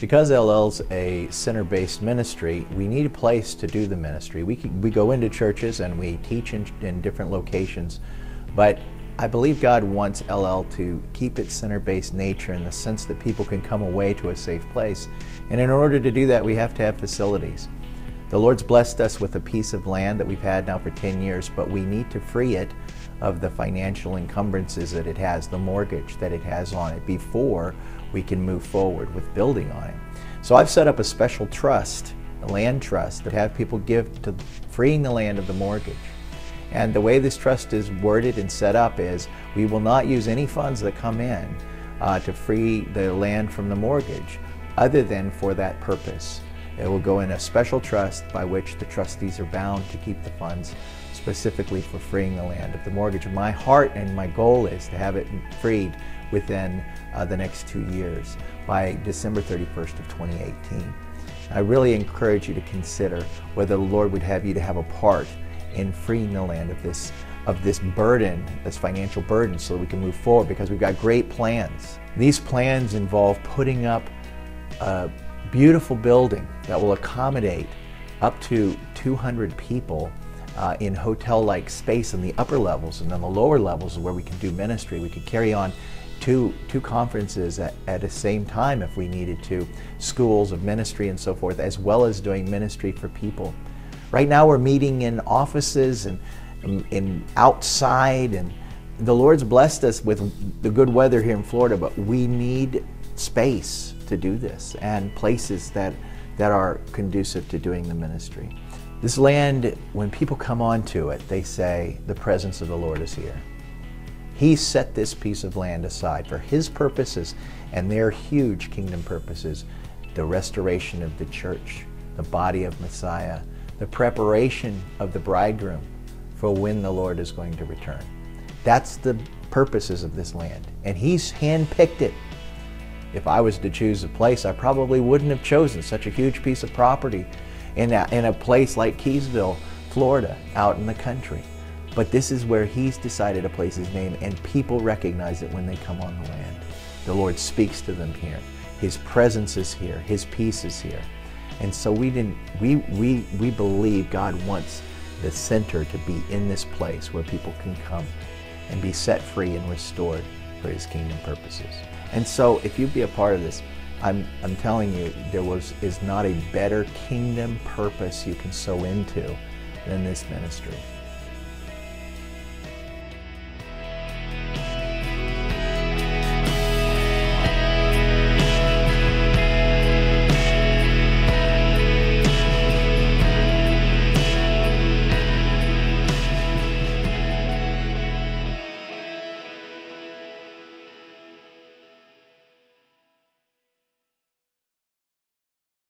Because Ellel's a center-based ministry, we need a place to do the ministry. We go into churches and we teach in different locations, but I believe God wants Ellel to keep its center-based nature in the sense that people can come away to a safe place. And in order to do that, we have to have facilities. The Lord's blessed us with a piece of land that we've had now for 10 years, but we need to free it of the financial encumbrances that it has, the mortgage that it has on it, before we can move forward with building on it. So I've set up a special trust, a land trust, to have people give to freeing the land of the mortgage. And the way this trust is worded and set up is we will not use any funds that come in to free the land from the mortgage other than for that purpose. It will go in a special trust by which the trustees are bound to keep the funds specifically for freeing the land of the mortgage. My heart and my goal is to have it freed within the next 2 years, by December 31st of 2018. I really encourage you to consider whether the Lord would have you to have a part in freeing the land of this burden, this financial burden, so that we can move forward, because we've got great plans. These plans involve putting up a beautiful building that will accommodate up to 200 people in hotel-like space in the upper levels, and then the lower levels is where we can do ministry. We could carry on two conferences at the same time if we needed to, schools of ministry and so forth, as well as doing ministry for people. Right now we're meeting in offices and in outside, and the Lord's blessed us with the good weather here in Florida, but we need space to do this and places that are conducive to doing the ministry. This land, when people come onto it, they say, the presence of the Lord is here. He set this piece of land aside for His purposes, and their huge kingdom purposes: the restoration of the church, the body of Messiah, the preparation of the bridegroom for when the Lord is going to return. That's the purposes of this land, and He's handpicked it. If I was to choose a place, I probably wouldn't have chosen such a huge piece of property in a place like Keysville, Florida, out in the country. But this is where He's decided to place His name, and people recognize it when they come on the land. The Lord speaks to them here. His presence is here. His peace is here. And so we believe God wants the center to be in this place where people can come and be set free and restored for His kingdom purposes. And so if you'd be a part of this, I'm telling you, is not a better kingdom purpose you can sow into than this ministry.